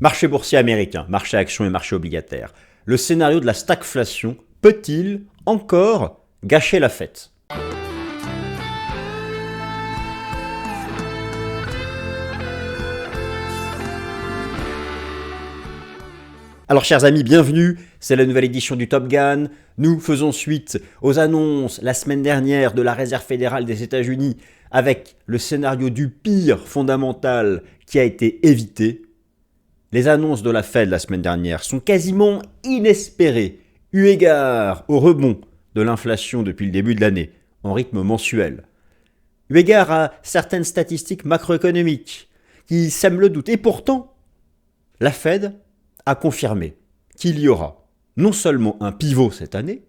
Marché boursier américain, marché actions et marché obligataire. Le scénario de la stagflation peut-il encore gâcher la fête ? Alors chers amis, bienvenue, c'est la nouvelle édition du Top Gun. Nous faisons suite aux annonces la semaine dernière de la Réserve fédérale des États-Unis avec le scénario du pire fondamental qui a été évité. Les annonces de la Fed la semaine dernière sont quasiment inespérées, eu égard au rebond de l'inflation depuis le début de l'année, en rythme mensuel. Eu égard à certaines statistiques macroéconomiques qui sèment le doute. Et pourtant, la Fed a confirmé qu'il y aura non seulement un pivot cette année,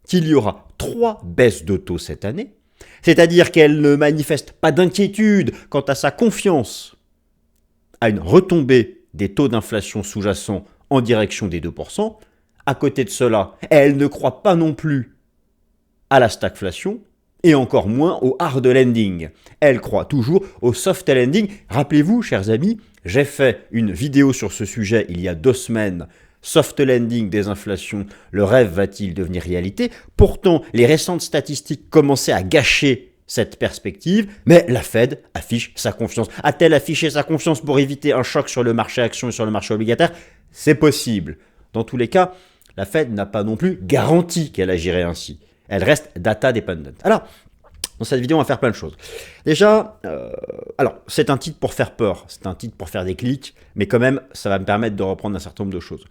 qu'il y aura 3 baisses de taux cette année, c'est-à-dire qu'elle ne manifeste pas d'inquiétude quant à sa confiance à une retombée des taux d'inflation sous-jacents en direction des 2%. À côté de cela, elle ne croit pas non plus à la stagflation et encore moins au hard landing. Elle croit toujours au soft landing. Rappelez-vous, chers amis, j'ai fait une vidéo sur ce sujet il y a 2 semaines. Soft landing des inflations, le rêve va-t-il devenir réalité ? Pourtant, les récentes statistiques commençaient à gâcher cette perspective, mais la Fed affiche sa confiance. A-t-elle affiché sa confiance pour éviter un choc sur le marché action et sur le marché obligataire ? C'est possible. Dans tous les cas, la Fed n'a pas non plus garanti qu'elle agirait ainsi. Elle reste data dependent. Alors, dans cette vidéo, on va faire plein de choses. Déjà, c'est un titre pour faire peur, c'est un titre pour faire des clics, mais quand même, ça va me permettre de reprendre un certain nombre de choses.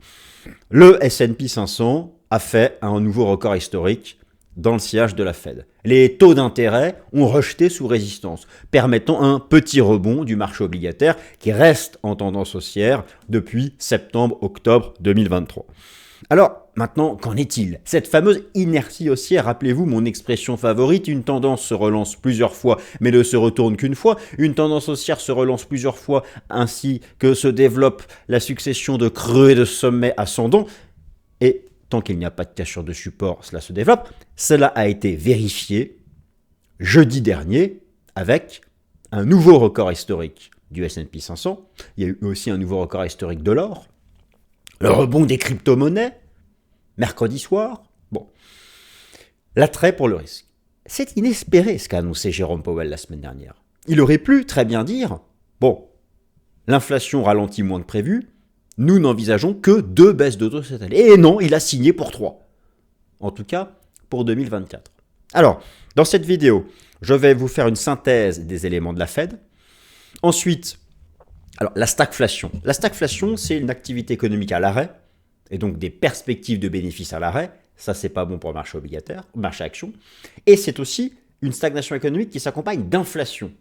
Le S&P 500 a fait un nouveau record historique dans le sillage de la Fed. Les taux d'intérêt ont rejeté sous résistance, permettant un petit rebond du marché obligataire qui reste en tendance haussière depuis septembre-octobre 2023. Alors, maintenant, qu'en est-il ? Cette fameuse inertie haussière, rappelez-vous mon expression favorite, une tendance se relance plusieurs fois mais ne se retourne qu'une fois, une tendance haussière se relance plusieurs fois ainsi que se développe la succession de creux et de sommets ascendants, et tant qu'il n'y a pas de cassure de support, cela se développe. Cela a été vérifié jeudi dernier avec un nouveau record historique du S&P 500, il y a eu aussi un nouveau record historique de l'or, le rebond des crypto-monnaies, mercredi soir. Bon, l'attrait pour le risque. C'est inespéré ce qu'a annoncé Jérôme Powell la semaine dernière. Il aurait pu très bien dire, bon, l'inflation ralentit moins que prévu, nous n'envisageons que 2 baisses de taux cette année. Et non, il a signé pour 3. En tout cas, pour 2024. Alors, dans cette vidéo, je vais vous faire une synthèse des éléments de la Fed. Ensuite, la stagflation. La stagflation, c'est une activité économique à l'arrêt, et donc des perspectives de bénéfices à l'arrêt. Ça, c'est pas bon pour le marché obligataire, marché action. Et c'est aussi une stagnation économique qui s'accompagne d'inflation.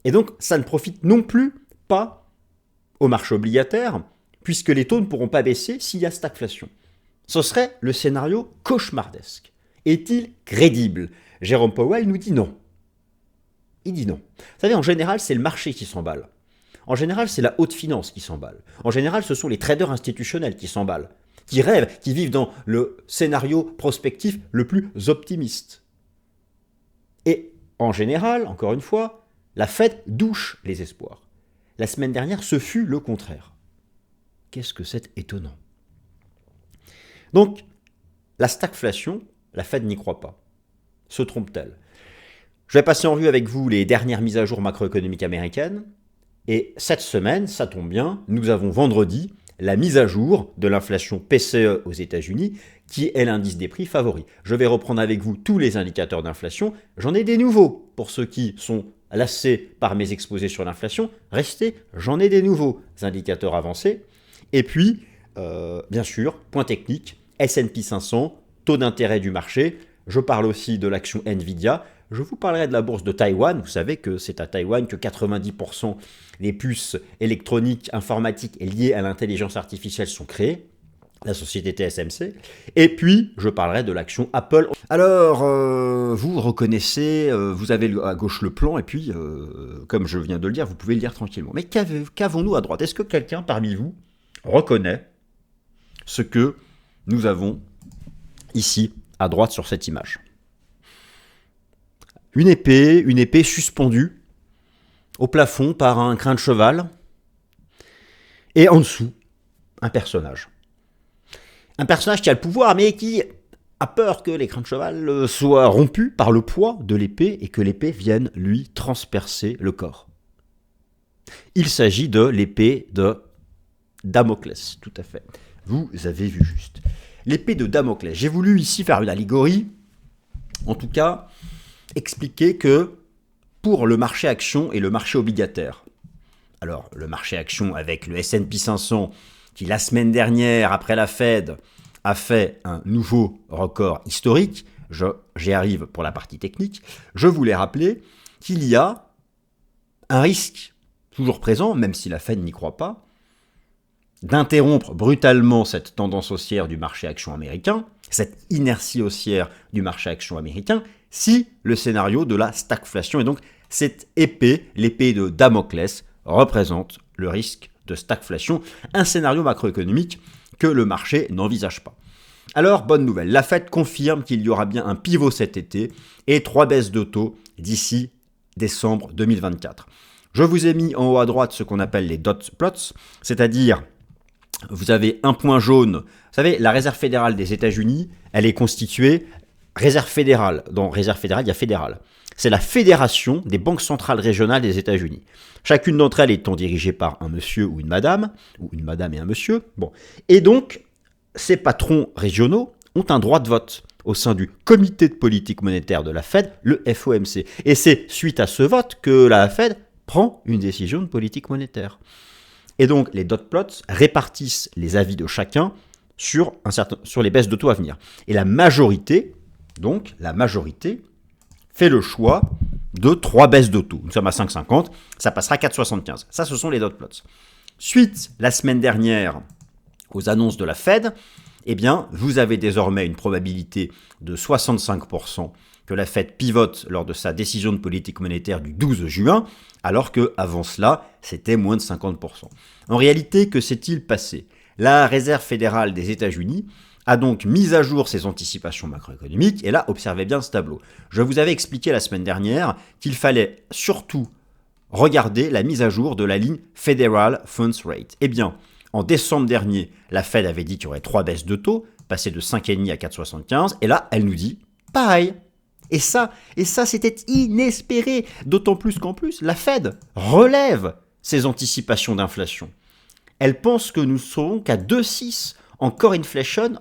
Et donc, ça ne profite non plus pas au marché obligataire, puisque les taux ne pourront pas baisser s'il y a stagflation. Ce serait le scénario cauchemardesque. Est-il crédible ? Jérôme Powell nous dit non. Il dit non. Vous savez, en général, c'est le marché qui s'emballe. En général, c'est la haute finance qui s'emballe. En général, ce sont les traders institutionnels qui s'emballent, qui rêvent, qui vivent dans le scénario prospectif le plus optimiste. Et en général, encore une fois, la Fed douche les espoirs. La semaine dernière, ce fut le contraire. Qu'est-ce que c'est étonnant. Donc, la stagflation, la Fed n'y croit pas. Se trompe-t-elle ? Je vais passer en revue avec vous les dernières mises à jour macroéconomiques américaines. Et cette semaine, ça tombe bien, nous avons vendredi la mise à jour de l'inflation PCE aux États-Unis, qui est l'indice des prix favori. Je vais reprendre avec vous tous les indicateurs d'inflation. J'en ai des nouveaux pour ceux qui sont lassés par mes exposés sur l'inflation. Restez, j'en ai des nouveaux indicateurs avancés. Et puis, bien sûr, point technique, S&P 500, taux d'intérêt du marché. Je parle aussi de l'action Nvidia. Je vous parlerai de la bourse de Taïwan. Vous savez que c'est à Taïwan que 90% des puces électroniques, informatiques et liées à l'intelligence artificielle sont créées. La société TSMC. Et puis, je parlerai de l'action Apple. Alors, vous reconnaissez, vous avez à gauche le plan, et puis, comme je viens de le dire, vous pouvez le lire tranquillement. Mais qu'avons-nous à droite ? Est-ce que quelqu'un parmi vous reconnaît ce que nous avons ici à droite sur cette image ? Une épée suspendue au plafond par un crin de cheval. Et en dessous, un personnage. Un personnage qui a le pouvoir, mais qui a peur que l'écran de cheval soit rompu par le poids de l'épée et que l'épée vienne lui transpercer le corps. Il s'agit de l'épée de Damoclès, tout à fait. Vous avez vu juste. L'épée de Damoclès. J'ai voulu ici faire une allégorie, en tout cas, expliquer que pour le marché action et le marché obligataire, alors le marché action avec le S&P 500 qui la semaine dernière, après la Fed, a fait un nouveau record historique, j'y arrive pour la partie technique, je voulais rappeler qu'il y a un risque toujours présent, même si la Fed n'y croit pas, d'interrompre brutalement cette tendance haussière du marché action américain, cette inertie haussière du marché action américain, si le scénario de la stagflation, et donc cette épée, l'épée de Damoclès, représente le risque de stagflation, un scénario macroéconomique que le marché n'envisage pas. Alors, bonne nouvelle, la Fed confirme qu'il y aura bien un pivot cet été et 3 baisses de taux d'ici décembre 2024. Je vous ai mis en haut à droite ce qu'on appelle les dot plots, c'est-à-dire vous avez un point jaune. Vous savez, la Réserve fédérale des États-Unis, elle est constituée Réserve fédérale. Dans Réserve fédérale, il y a fédéral. C'est la fédération des banques centrales régionales des États-Unis. Chacune d'entre elles étant dirigée par un monsieur ou une madame et un monsieur. Bon. Et donc, ces patrons régionaux ont un droit de vote au sein du comité de politique monétaire de la Fed, le FOMC. Et c'est suite à ce vote que la Fed prend une décision de politique monétaire. Et donc, les dot plots répartissent les avis de chacun sur les baisses de taux à venir. Et la majorité fait le choix de 3 baisses de taux. Nous sommes à 5,50, ça passera à 4,75. Ça, ce sont les dot plots. Suite, la semaine dernière, aux annonces de la Fed, eh bien, vous avez désormais une probabilité de 65% que la Fed pivote lors de sa décision de politique monétaire du 12 juin, alors qu'avant cela, c'était moins de 50%. En réalité, que s'est-il passé ? La Réserve fédérale des États-Unis a donc mis à jour ses anticipations macroéconomiques, et là, observez bien ce tableau. Je vous avais expliqué la semaine dernière qu'il fallait surtout regarder la mise à jour de la ligne Federal Funds Rate. Eh bien, en décembre dernier, la Fed avait dit qu'il y aurait 3 baisses de taux, passées de 5,5 à 4,75, et là, elle nous dit pareil. Et ça, c'était inespéré, d'autant plus qu'en plus, la Fed relève ses anticipations d'inflation. Elle pense que nous serons qu'à 2,6 en core inflation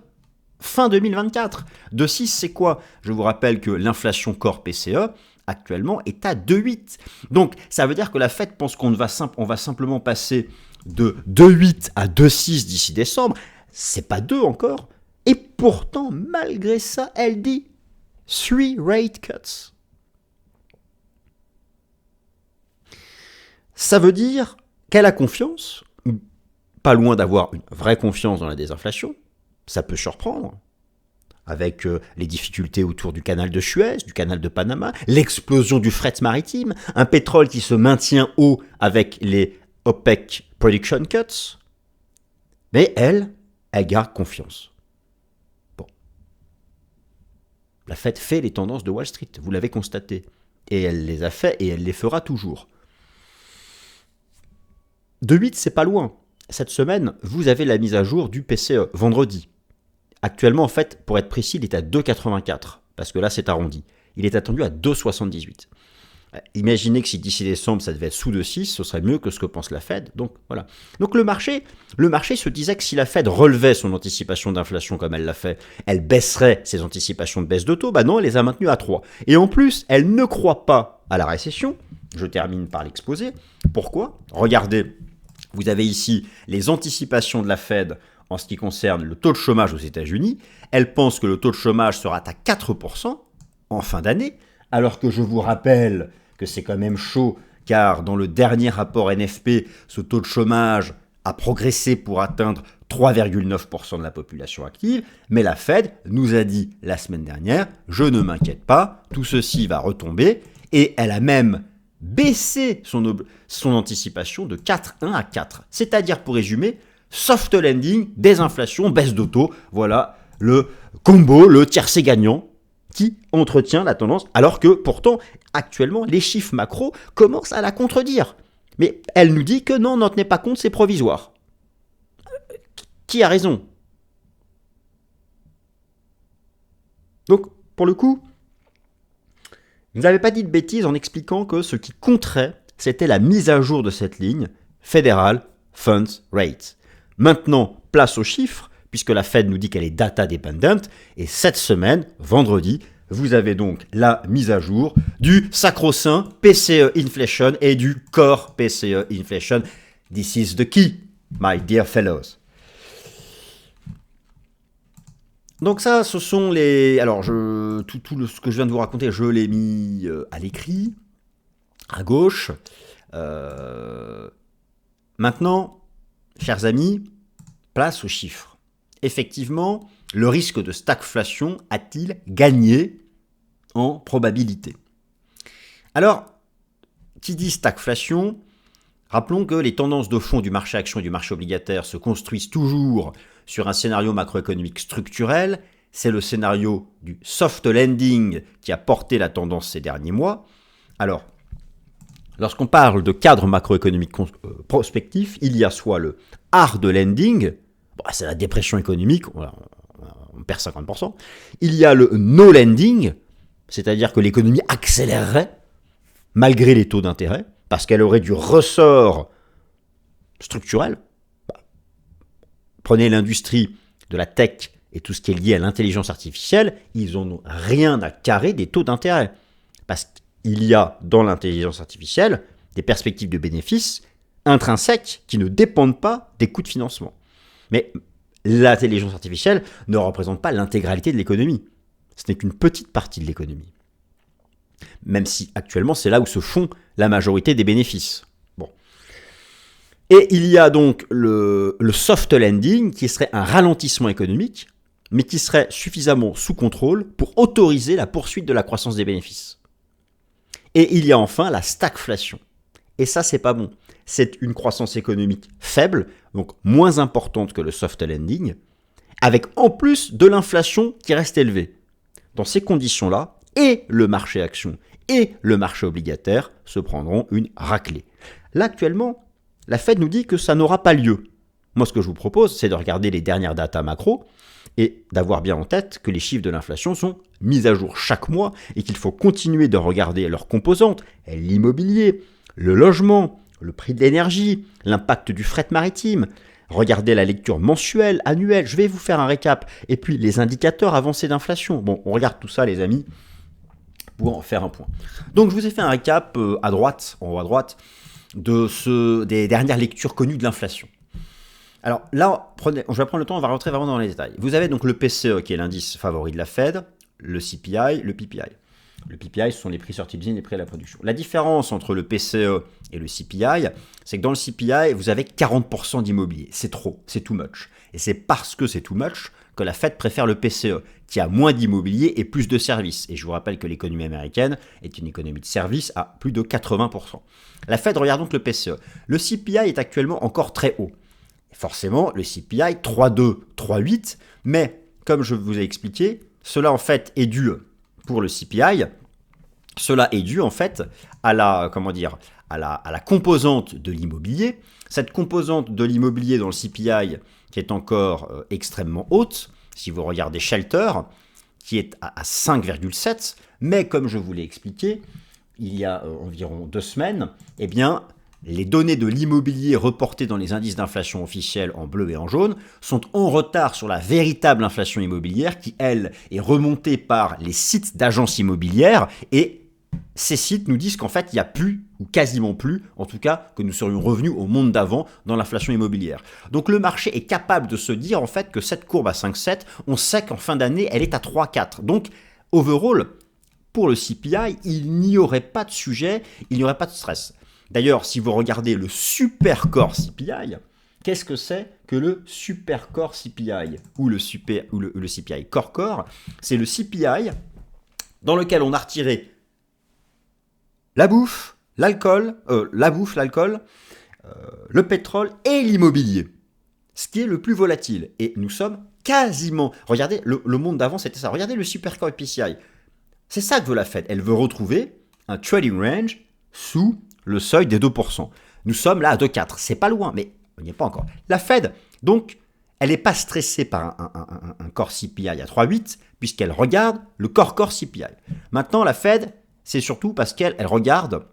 fin 2024. 2,6, c'est quoi ? Je vous rappelle que l'inflation core PCE, actuellement, est à 2,8. Donc, ça veut dire que la Fed pense qu'on va simplement passer de 2,8 à 2,6 d'ici décembre. C'est pas 2 encore. Et pourtant, malgré ça, elle dit 3 rate cuts. Ça veut dire qu'elle a confiance, pas loin d'avoir une vraie confiance dans la désinflation. Ça peut surprendre, avec les difficultés autour du canal de Suez, du canal de Panama, l'explosion du fret maritime, un pétrole qui se maintient haut avec les OPEC production cuts. Mais elle garde confiance. Bon. La Fed fait les tendances de Wall Street, vous l'avez constaté. Et elle les a fait et elle les fera toujours. 2,8, c'est pas loin. Cette semaine, vous avez la mise à jour du PCE, vendredi. Actuellement, en fait, pour être précis, il est à 2,84, parce que là, c'est arrondi. Il est attendu à 2,78. Imaginez que si d'ici décembre, ça devait être sous 2,6, ce serait mieux que ce que pense la Fed. Donc, voilà. Donc, le marché se disait que si la Fed relevait son anticipation d'inflation comme elle l'a fait, elle baisserait ses anticipations de baisse de taux. Bah non, elle les a maintenues à 3. Et en plus, elle ne croit pas à la récession. Je termine par l'exposé. Pourquoi ? Regardez, vous avez ici les anticipations de la Fed en ce qui concerne le taux de chômage aux États-Unis. Elle pense que le taux de chômage sera à 4% en fin d'année, alors que je vous rappelle que c'est quand même chaud, car dans le dernier rapport NFP, ce taux de chômage a progressé pour atteindre 3,9% de la population active, mais la Fed nous a dit la semaine dernière, je ne m'inquiète pas, tout ceci va retomber, et elle a même baissé son anticipation de 4,1 à 4. C'est-à-dire, pour résumer, soft landing, désinflation, baisse de taux, voilà le combo, le tiercé gagnant qui entretient la tendance, alors que pourtant, actuellement, les chiffres macro commencent à la contredire. Mais elle nous dit que non, n'en tenez pas compte, c'est provisoire. Qui a raison? Donc, pour le coup, vous n'avez pas dit de bêtises en expliquant que ce qui compterait, c'était la mise à jour de cette ligne, Federal Funds Rate. Maintenant, place aux chiffres, puisque la Fed nous dit qu'elle est data dependent, et cette semaine, vendredi, vous avez donc la mise à jour du sacro-saint PCE Inflation et du core PCE Inflation. This is the key, my dear fellows. Donc ça, ce sont les... Alors, ce que je viens de vous raconter, je l'ai mis à l'écrit, à gauche. Maintenant, chers amis, place aux chiffres. Effectivement, le risque de stagflation a-t-il gagné en probabilité? Alors, qui dit stagflation, rappelons que les tendances de fond du marché action et du marché obligataire se construisent toujours sur un scénario macroéconomique structurel. C'est le scénario du soft landing qui a porté la tendance ces derniers mois. Alors, lorsqu'on parle de cadre macroéconomique prospectif, il y a soit le hard landing, c'est la dépression économique, on perd 50%. Il y a le no landing, c'est-à-dire que l'économie accélérerait malgré les taux d'intérêt, parce qu'elle aurait du ressort structurel. Prenez l'industrie de la tech et tout ce qui est lié à l'intelligence artificielle, ils n'ont rien à carrer des taux d'intérêt. Parce qu'il y a dans l'intelligence artificielle des perspectives de bénéfices intrinsèques qui ne dépendent pas des coûts de financement. Mais l'intelligence artificielle ne représente pas l'intégralité de l'économie. Ce n'est qu'une petite partie de l'économie. Même si actuellement c'est là où se font la majorité des bénéfices. Bon. Et il y a donc le soft landing qui serait un ralentissement économique, mais qui serait suffisamment sous contrôle pour autoriser la poursuite de la croissance des bénéfices. Et il y a enfin la stagflation. Et ça, c'est pas bon. C'est une croissance économique faible, donc moins importante que le soft landing, avec en plus de l'inflation qui reste élevée. Dans ces conditions-là, et le marché action et le marché obligataire se prendront une raclée. Là, actuellement, la Fed nous dit que ça n'aura pas lieu. Moi, ce que je vous propose, c'est de regarder les dernières datas macro et d'avoir bien en tête que les chiffres de l'inflation sont mis à jour chaque mois et qu'il faut continuer de regarder leurs composantes, l'immobilier, le logement, le prix de l'énergie, l'impact du fret maritime. Regardez la lecture mensuelle, annuelle, je vais vous faire un récap. Et puis les indicateurs avancés d'inflation. Bon, on regarde tout ça, les amis, pour en faire un point. Donc je vous ai fait un récap à droite, en haut à droite, des dernières lectures connues de l'inflation. Alors là, je vais prendre le temps, on va rentrer vraiment dans les détails. Vous avez donc le PCE qui est l'indice favori de la Fed, le CPI, le PPI. Le PPI, ce sont les prix sortis d'usine, les prix à la production. La différence entre le PCE et le CPI, c'est que dans le CPI, vous avez 40% d'immobilier. C'est trop, c'est too much. Et c'est parce que c'est too much que la Fed préfère le PCE, qui a moins d'immobilier et plus de services. Et je vous rappelle que l'économie américaine est une économie de services à plus de 80%. La Fed regarde donc le PCE. Le CPI est actuellement encore très haut. Et forcément, le CPI 3,2, 3,8, mais comme je vous ai expliqué, cela en fait est dû pour le CPI, cela est dû en fait à la composante de l'immobilier. Cette composante de l'immobilier dans le CPI qui est encore extrêmement haute, si vous regardez Shelter, qui est à 5,7, mais comme je vous l'ai expliqué, il y a environ 2 semaines, eh bien, les données de l'immobilier reportées dans les indices d'inflation officiels en bleu et en jaune sont en retard sur la véritable inflation immobilière qui, elle, est remontée par les sites d'agences immobilières et ces sites nous disent qu'en fait, il n'y a plus, ou quasiment plus, en tout cas, que nous serions revenus au monde d'avant dans l'inflation immobilière. Donc le marché est capable de se dire en fait que cette courbe à 5,7, on sait qu'en fin d'année, elle est à 3,4. Donc, overall, pour le CPI, il n'y aurait pas de sujet, il n'y aurait pas de stress. D'ailleurs, si vous regardez le super core CPI, qu'est-ce que c'est que le super core CPI ou le CPI core? C'est le CPI dans lequel on a retiré la bouffe, l'alcool, le pétrole et l'immobilier, ce qui est le plus volatile. Et nous sommes quasiment... Regardez, le monde d'avant, c'était ça. Regardez le super core PCI. C'est ça que veut la Fed. Elle veut retrouver un trading range sous le seuil des 2%. Nous sommes là à 2,4. C'est pas loin, mais on n'y est pas encore. La Fed, donc, elle n'est pas stressée par un core CPI à 3,8 puisqu'elle regarde le core CPI. Maintenant, la Fed, c'est surtout parce qu'elle regarde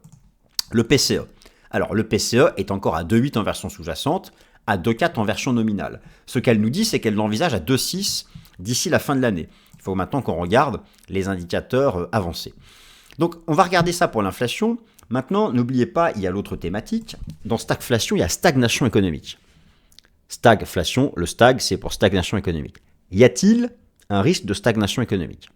le PCE. Alors, le PCE est encore à 2,8 en version sous-jacente, à 2,4 en version nominale. Ce qu'elle nous dit, c'est qu'elle l'envisage à 2,6 d'ici la fin de l'année. Il faut maintenant qu'on regarde les indicateurs avancés. Donc, on va regarder ça pour l'inflation. Maintenant, n'oubliez pas, il y a l'autre thématique. Dans stagflation, il y a stagnation économique. Stagflation, le stag, c'est pour stagnation économique. Y a-t-il un risque de stagnation économique?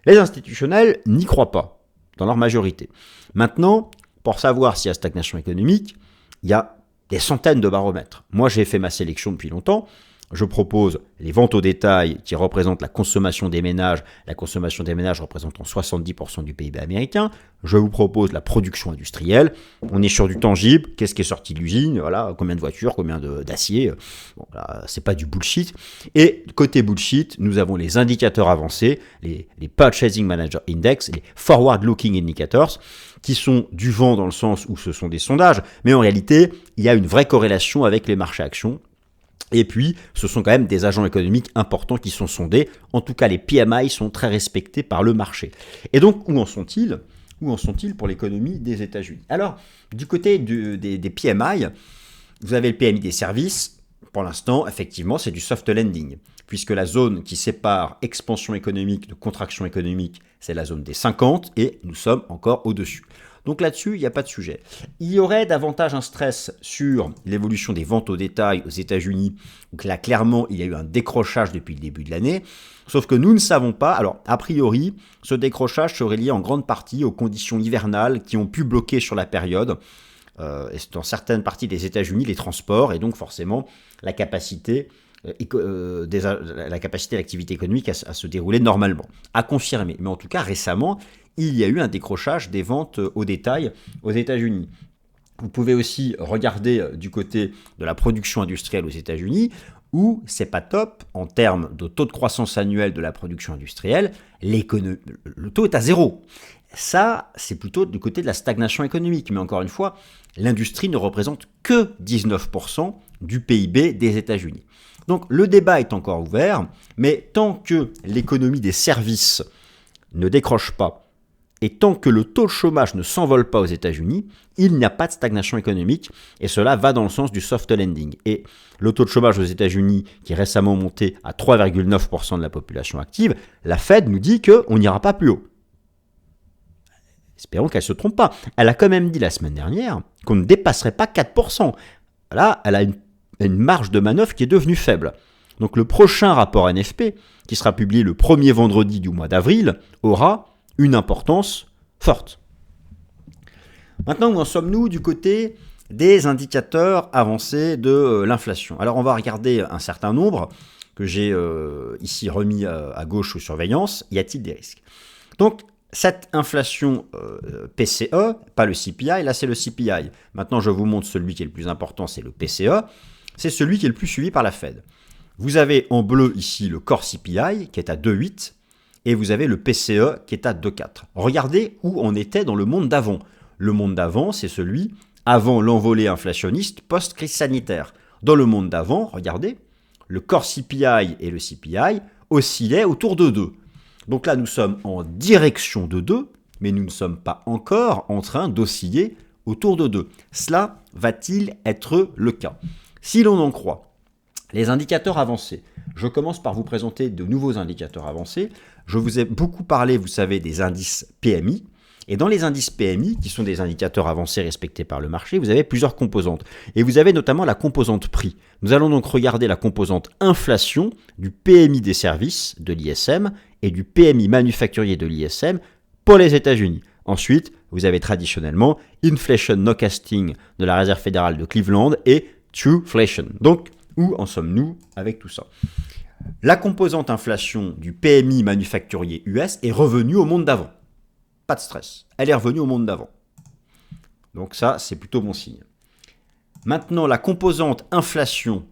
Les institutionnels n'y croient pas, dans leur majorité. Maintenant, pour savoir s'il y a stagnation économique, il y a des centaines de baromètres. Moi, j'ai fait ma sélection depuis longtemps. Je propose les ventes au détail qui représentent la consommation des ménages. La consommation des ménages représentant 70% du PIB américain. Je vous propose la production industrielle. On est sur du tangible. Qu'est-ce qui est sorti de l'usine? Voilà, combien de voitures, combien d'acier. Bon, là, c'est pas du bullshit. Et côté bullshit, nous avons les indicateurs avancés, les Purchasing Manager Index, les Forward Looking Indicators, qui sont du vent dans le sens où ce sont des sondages. Mais en réalité, il y a une vraie corrélation avec les marchés actions. Et puis, ce sont quand même des agents économiques importants qui sont sondés. En tout cas, les PMI sont très respectés par le marché. Et donc, où en sont-ils? Où en sont-ils pour l'économie des États-Unis? Alors, du côté des PMI, vous avez le PMI des services. Pour l'instant, effectivement, c'est du soft landing, puisque la zone qui sépare expansion économique de contraction économique, c'est la zone des 50, et nous sommes encore au-dessus. Donc là-dessus, il n'y a pas de sujet. Il y aurait davantage un stress sur l'évolution des ventes au détail aux États-Unis, où là, clairement, il y a eu un décrochage depuis le début de l'année. Sauf que nous ne savons pas. Alors, a priori, ce décrochage serait lié en grande partie aux conditions hivernales qui ont pu bloquer sur la période, dans certaines parties des États-Unis, les transports, et donc forcément la capacité de l'activité économique à se dérouler normalement. À confirmer. Mais en tout cas, récemment, il y a eu un décrochage des ventes au détail aux États-Unis. Vous pouvez aussi regarder du côté de la production industrielle aux États-Unis, où c'est pas top en termes de taux de croissance annuel de la production industrielle. Le taux est à 0. Ça, c'est plutôt du côté de la stagnation économique. Mais encore une fois, l'industrie ne représente que 19% du PIB des États-Unis. Donc le débat est encore ouvert, mais tant que l'économie des services ne décroche pas, et tant que le taux de chômage ne s'envole pas aux États-Unis, il n'y a pas de stagnation économique, et cela va dans le sens du soft landing. Et le taux de chômage aux États-Unis, qui est récemment monté à 3,9% de la population active, la Fed nous dit qu'on n'ira pas plus haut. Espérons qu'elle ne se trompe pas. Elle a quand même dit la semaine dernière qu'on ne dépasserait pas 4%. Là, elle a une marge de manœuvre qui est devenue faible. Donc le prochain rapport NFP, qui sera publié le premier vendredi du mois d'avril, aura une importance forte. Maintenant, où en sommes-nous du côté des indicateurs avancés de l'inflation? Alors, on va regarder un certain nombre que j'ai ici remis à gauche sous surveillance. Y a-t-il des risques? Donc, cette inflation PCE, pas le CPI, là c'est le CPI. Maintenant, je vous montre celui qui est le plus important, c'est le PCE. C'est celui qui est le plus suivi par la Fed. Vous avez en bleu ici le core CPI qui est à 2,8. Et vous avez le PCE qui est à 2,4. Regardez où on était dans le monde d'avant. Le monde d'avant, c'est celui avant l'envolée inflationniste post-crise sanitaire. Dans le monde d'avant, regardez, le core CPI et le CPI oscillaient autour de 2. Donc là, nous sommes en direction de 2, mais nous ne sommes pas encore en train d'osciller autour de 2. Cela va-t-il être le cas? Si l'on en croit les indicateurs avancés, je commence par vous présenter de nouveaux indicateurs avancés. Je vous ai beaucoup parlé, vous savez, des indices PMI. Et dans les indices PMI, qui sont des indicateurs avancés respectés par le marché, vous avez plusieurs composantes. Et vous avez notamment la composante prix. Nous allons donc regarder la composante inflation du PMI des services de l'ISM et du PMI manufacturier de l'ISM pour les États-Unis. Ensuite, vous avez traditionnellement Inflation Nowcasting de la Réserve fédérale de Cleveland et Trueflation. Donc, où en sommes-nous avec tout ça? La composante inflation du PMI manufacturier US est revenue au monde d'avant. Pas de stress, elle est revenue au monde d'avant. Donc ça, c'est plutôt bon signe. Maintenant, la composante inflation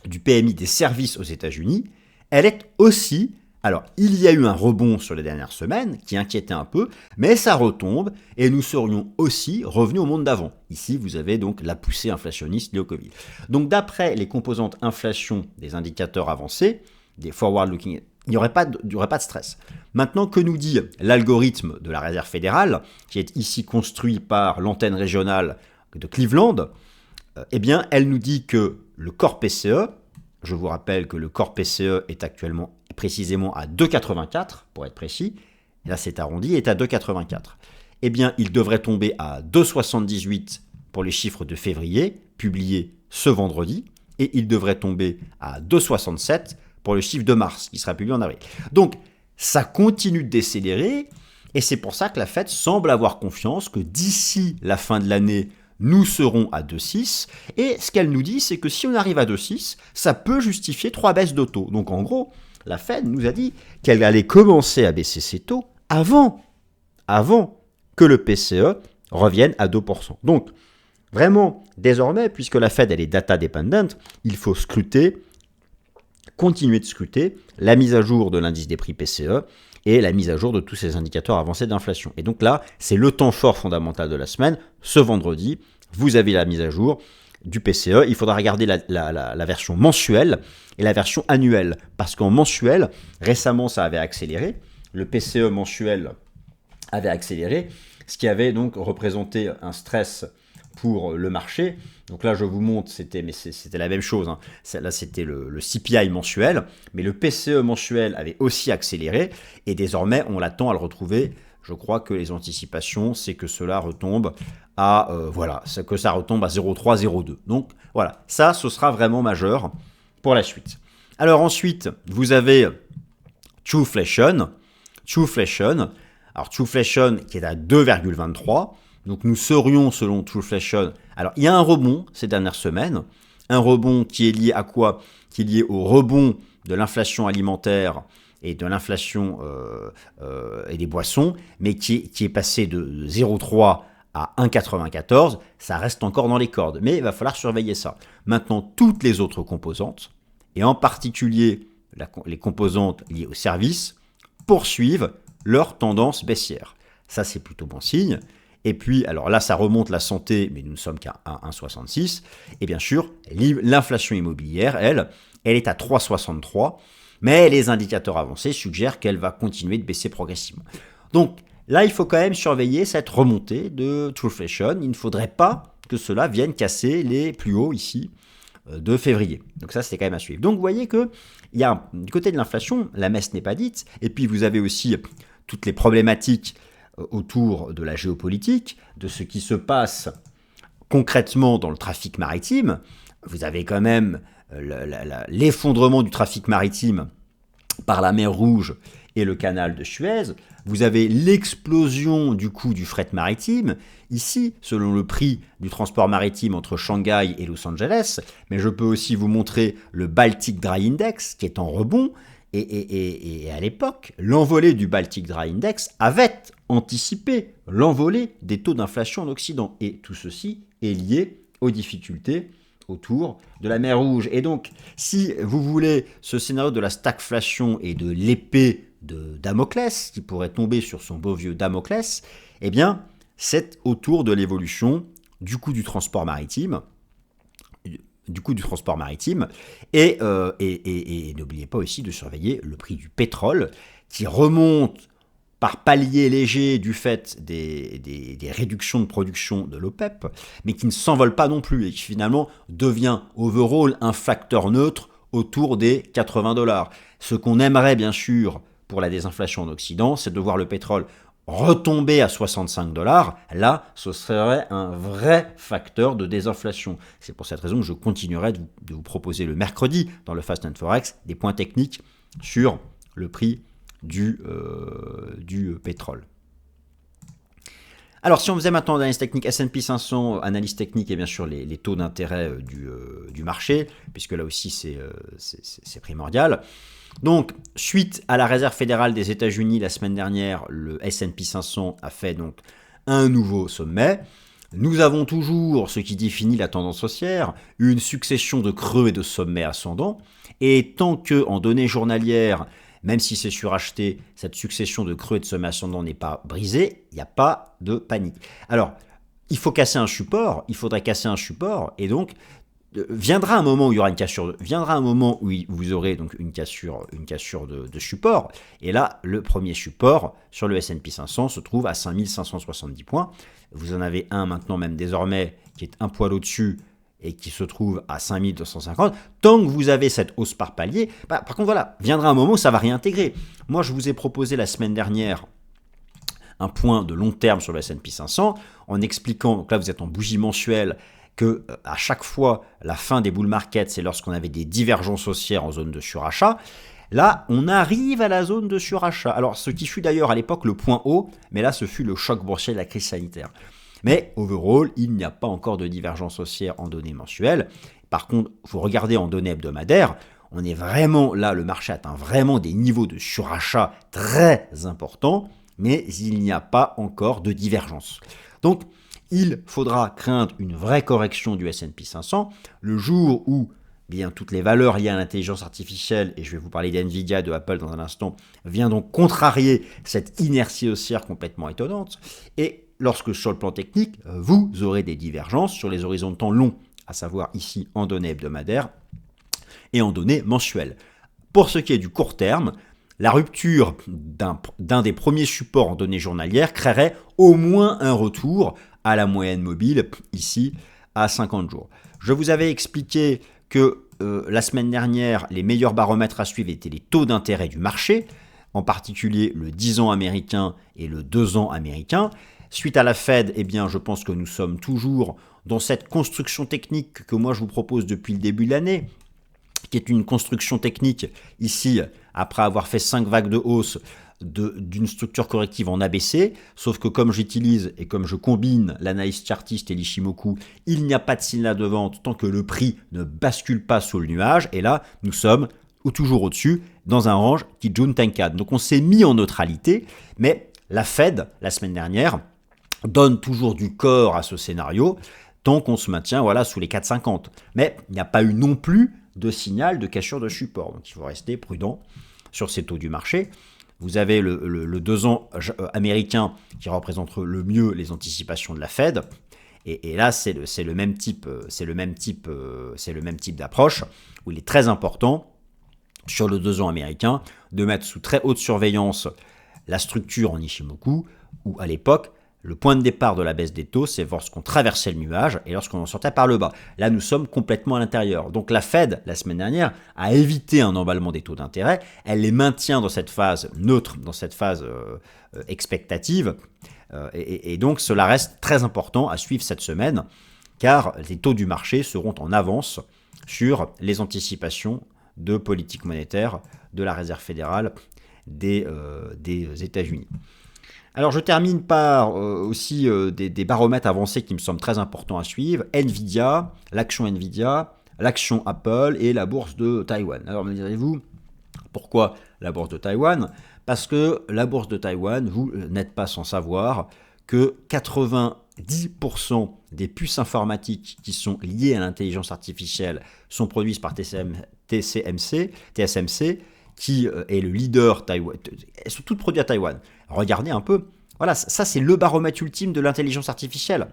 du PMI des services aux États-Unis, elle est aussi Alors, il y a eu un rebond sur les dernières semaines qui inquiétait un peu, mais ça retombe et nous serions aussi revenus au monde d'avant. Ici, vous avez donc la poussée inflationniste liée au Covid. Donc, d'après les composantes inflation des indicateurs avancés, des forward-looking, il n'y aurait pas de stress. Maintenant, que nous dit l'algorithme de la Réserve fédérale, qui est ici construit par l'antenne régionale de Cleveland, eh bien, elle nous dit que le corps PCE, je vous rappelle que le corps PCE est actuellement précisément à 2,84 pour être précis, et là c'est arrondi, est à 2,84. Eh bien, il devrait tomber à 2,78 pour les chiffres de février, publiés ce vendredi, et il devrait tomber à 2,67 pour le chiffre de mars, qui sera publié en avril. Donc, ça continue de décélérer, et c'est pour ça que la Fed semble avoir confiance que d'ici la fin de l'année, nous serons à 2,6, et ce qu'elle nous dit, c'est que si on arrive à 2,6, ça peut justifier 3 baisses de taux. Donc en gros, la Fed nous a dit qu'elle allait commencer à baisser ses taux avant que le PCE revienne à 2%. Donc vraiment, désormais, puisque la Fed elle est data dependent, il faut continuer de scruter la mise à jour de l'indice des prix PCE et la mise à jour de tous ces indicateurs avancés d'inflation. Et donc là, c'est le temps fort fondamental de la semaine. Ce vendredi, vous avez la mise à jour du PCE. Il faudra regarder la version mensuelle et la version annuelle. Parce qu'en mensuel, récemment, ça avait accéléré. Le PCE mensuel avait accéléré, ce qui avait donc représenté un stress pour le marché. Donc là, je vous montre, c'était la même chose. Hein. Là, c'était le CPI mensuel, mais le PCE mensuel avait aussi accéléré, et désormais, on l'attend à le retrouver. Je crois que les anticipations, c'est que cela retombe à, que ça retombe à 0,3, 0,2. Donc voilà, ça, ce sera vraiment majeur pour la suite. Alors ensuite, vous avez Trueflation. Alors Trueflation qui est à 2,23. Donc nous serions, selon Trueflation, alors il y a un rebond ces dernières semaines, un rebond qui est lié à quoi? Qui est lié au rebond de l'inflation alimentaire et de l'inflation et des boissons, mais qui est passé de 0,3 à 1,94, ça reste encore dans les cordes, mais il va falloir surveiller ça. Maintenant, toutes les autres composantes, et en particulier les composantes liées aux services, poursuivent leur tendance baissière. Ça, c'est plutôt bon signe. Et puis, alors là, ça remonte la santé, mais nous ne sommes qu'à 1,66. Et bien sûr, l'inflation immobilière, elle est à 3,63. Mais les indicateurs avancés suggèrent qu'elle va continuer de baisser progressivement. Donc là, il faut quand même surveiller cette remontée de Trueflation. Il ne faudrait pas que cela vienne casser les plus hauts ici de février. Donc ça, c'est quand même à suivre. Donc vous voyez que il y a du côté de l'inflation, la messe n'est pas dite. Et puis vous avez aussi toutes les problématiques autour de la géopolitique, de ce qui se passe concrètement dans le trafic maritime. Vous avez quand même l'effondrement du trafic maritime par la mer Rouge et le canal de Suez. Vous avez l'explosion du coût du fret maritime, ici, selon le prix du transport maritime entre Shanghai et Los Angeles. Mais je peux aussi vous montrer le Baltic Dry Index, qui est en rebond. Et à l'époque, l'envolée du Baltic Dry Index avait anticipé l'envolée des taux d'inflation en Occident. Et tout ceci est lié aux difficultés autour de la mer Rouge. Et donc, si vous voulez ce scénario de la stagflation et de l'épée de Damoclès, qui pourrait tomber sur son beau vieux Damoclès, eh bien, c'est autour de l'évolution du coût du transport maritime, et n'oubliez pas aussi de surveiller le prix du pétrole qui remonte par palier léger du fait des réductions de production de l'OPEP, mais qui ne s'envole pas non plus et qui finalement devient overall un facteur neutre autour des $80. Ce qu'on aimerait bien sûr pour la désinflation en Occident, c'est de voir le pétrole retomber à $65, là, ce serait un vrai facteur de désinflation. C'est pour cette raison que je continuerai de vous proposer le mercredi, dans le Fast and Forex, des points techniques sur le prix du pétrole. Alors, si on faisait maintenant l'analyse technique S&P 500, analyse technique et bien sûr les taux d'intérêt du marché, puisque là aussi c'est primordial. Donc, suite à la Réserve fédérale des États-Unis la semaine dernière, le S&P 500 a fait donc un nouveau sommet. Nous avons toujours ce qui définit la tendance haussière, une succession de creux et de sommets ascendants. Et tant que en données journalières, même si c'est suracheté, cette succession de creux et de sommets ascendants n'est pas brisée, il n'y a pas de panique. Alors, il faut casser un support, il faudrait casser un support, et donc viendra un moment où il y aura une cassure, viendra un moment où vous aurez donc une cassure de support, et là, le premier support sur le S&P 500 se trouve à 5570 points. Vous en avez un maintenant même désormais qui est un poil au-dessus et qui se trouve à 5250. Tant que vous avez cette hausse par palier, par contre voilà, viendra un moment où ça va réintégrer. Moi, je vous ai proposé la semaine dernière un point de long terme sur le S&P 500 en expliquant, donc là vous êtes en bougie mensuelle, que à chaque fois, la fin des bull markets, c'est lorsqu'on avait des divergences haussières en zone de surachat. Là, on arrive à la zone de surachat. Alors, ce qui fut d'ailleurs à l'époque le point haut, mais là, ce fut le choc boursier de la crise sanitaire. Mais, overall, il n'y a pas encore de divergence haussière en données mensuelles. Par contre, vous regardez en données hebdomadaires, on est vraiment, là, le marché atteint vraiment des niveaux de surachat très importants, mais il n'y a pas encore de divergence. Donc, il faudra craindre une vraie correction du S&P 500 le jour où bien toutes les valeurs liées à l'intelligence artificielle, et je vais vous parler d'NVIDIA et de Apple dans un instant, viendront contrarier cette inertie haussière complètement étonnante. Et lorsque sur le plan technique, vous aurez des divergences sur les horizons de temps longs, à savoir ici en données hebdomadaires et en données mensuelles. Pour ce qui est du court terme, la rupture d'un des premiers supports en données journalières créerait au moins un retour à la moyenne mobile, ici, à 50 jours. Je vous avais expliqué que la semaine dernière, les meilleurs baromètres à suivre étaient les taux d'intérêt du marché, en particulier le 10 ans américain et le 2 ans américain. Suite à la Fed, eh bien, je pense que nous sommes toujours dans cette construction technique que moi je vous propose depuis le début de l'année, qui est une construction technique ici, après avoir fait 5 vagues de hausse, d'une structure corrective en ABC, sauf que comme j'utilise et comme je combine l'analyse chartiste et l'Ishimoku, il n'y a pas de signal de vente tant que le prix ne bascule pas sous le nuage, et là, nous sommes toujours au-dessus, dans un range qui Juntenkan. Donc on s'est mis en neutralité, mais la Fed, la semaine dernière, donne toujours du corps à ce scénario, tant qu'on se maintient sous les 4,50. Mais il n'y a pas eu non plus de signal de cassure de support, donc il faut rester prudent sur ces taux du marché. Vous avez le 2 ans américain qui représente le mieux les anticipations de la Fed. Et là, c'est le même type d'approche où il est très important sur le 2 ans américain de mettre sous très haute surveillance la structure en Ishimoku, où à l'époque, le point de départ de la baisse des taux, c'est lorsqu'on traversait le nuage et lorsqu'on en sortait par le bas. Là, nous sommes complètement à l'intérieur. Donc la Fed, la semaine dernière, a évité un emballement des taux d'intérêt. Elle les maintient dans cette phase neutre, dans cette phase expectative. Et donc, cela reste très important à suivre cette semaine, car les taux du marché seront en avance sur les anticipations de politique monétaire de la Réserve fédérale des États-Unis. Alors je termine par aussi des baromètres avancés qui me semblent très importants à suivre. NVIDIA, l'action NVIDIA, l'action Apple et la bourse de Taïwan. Alors me direz-vous, pourquoi la bourse de Taïwan ? Parce que la bourse de Taïwan, vous n'êtes pas sans savoir que 90% des puces informatiques qui sont liées à l'intelligence artificielle sont produites par TSMC, qui est le leader Taïwan. Elles sont toutes produites à Taïwan. Regardez un peu. Voilà, ça c'est le baromètre ultime de l'intelligence artificielle.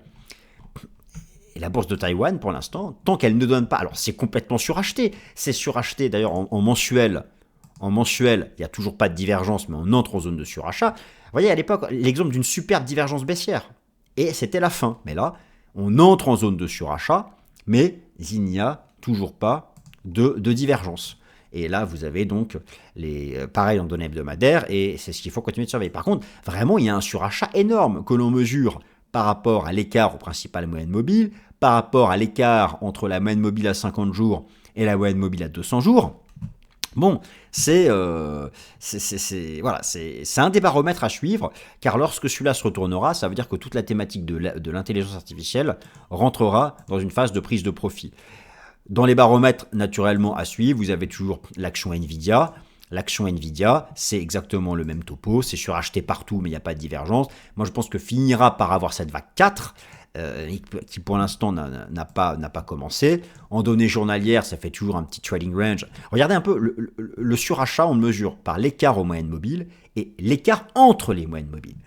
Et la bourse de Taïwan, pour l'instant, tant qu'elle ne donne pas... Alors c'est complètement suracheté. C'est suracheté d'ailleurs en mensuel. En mensuel, il n'y a toujours pas de divergence, mais on entre en zone de surachat. Vous voyez, à l'époque, l'exemple d'une superbe divergence baissière. Et c'était la fin. Mais là, on entre en zone de surachat, mais il n'y a toujours pas de divergence. Et là, vous avez donc pareil en données hebdomadaires, et c'est ce qu'il faut continuer de surveiller. Par contre, vraiment, il y a un surachat énorme que l'on mesure par rapport à l'écart aux principales moyennes mobiles, par rapport à l'écart entre la moyenne mobile à 50 jours et la moyenne mobile à 200 jours. Bon, c'est un des baromètres à suivre, car lorsque celui-là se retournera, ça veut dire que toute la thématique de l'intelligence artificielle rentrera dans une phase de prise de profit. Dans les baromètres naturellement à suivre, vous avez toujours l'action NVIDIA. L'action NVIDIA, c'est exactement le même topo, c'est suracheté partout, mais il n'y a pas de divergence. Moi, je pense que finira par avoir cette vague 4. qui pour l'instant n'a pas commencé. En données journalières, ça fait toujours un petit trading range. Regardez un peu, le surachat, on le mesure par l'écart aux moyennes mobiles et l'écart entre les moyennes mobiles.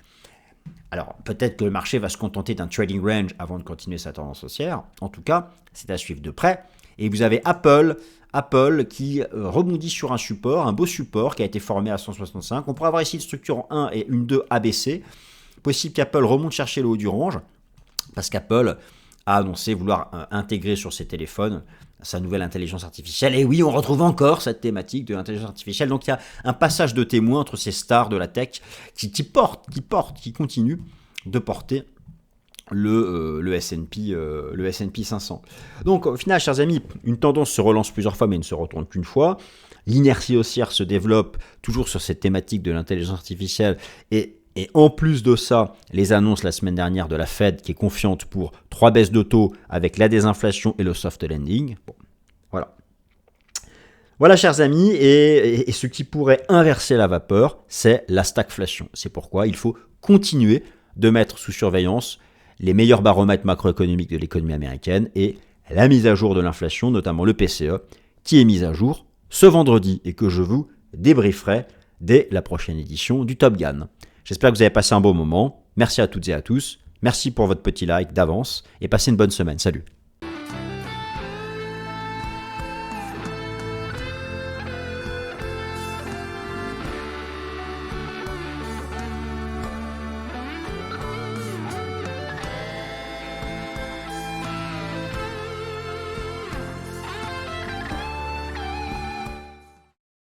Alors, peut-être que le marché va se contenter d'un trading range avant de continuer sa tendance haussière. En tout cas, c'est à suivre de près. Et vous avez Apple qui rebondit sur un support, un beau support qui a été formé à 165. On pourrait avoir ici une structure en 1 et une 2 ABC. Possible qu'Apple remonte chercher le haut du range, parce qu'Apple a annoncé vouloir intégrer sur ses téléphones sa nouvelle intelligence artificielle. Et oui, on retrouve encore cette thématique de l'intelligence artificielle. Donc il y a un passage de témoin entre ces stars de la tech qui continuent de porter le S&P 500. Donc au final, chers amis, une tendance se relance plusieurs fois mais ne se retourne qu'une fois. L'inertie haussière se développe toujours sur cette thématique de l'intelligence artificielle et en plus de ça, les annonces la semaine dernière de la Fed qui est confiante pour 3 baisses de taux avec la désinflation et le soft landing. Bon, voilà. Voilà, chers amis, et ce qui pourrait inverser la vapeur, c'est la stagflation. C'est pourquoi il faut continuer de mettre sous surveillance les meilleurs baromètres macroéconomiques de l'économie américaine et la mise à jour de l'inflation, notamment le PCE, qui est mise à jour ce vendredi et que je vous débrieferai dès la prochaine édition du Top Gun. J'espère que vous avez passé un bon moment. Merci à toutes et à tous. Merci pour votre petit like d'avance et passez une bonne semaine. Salut.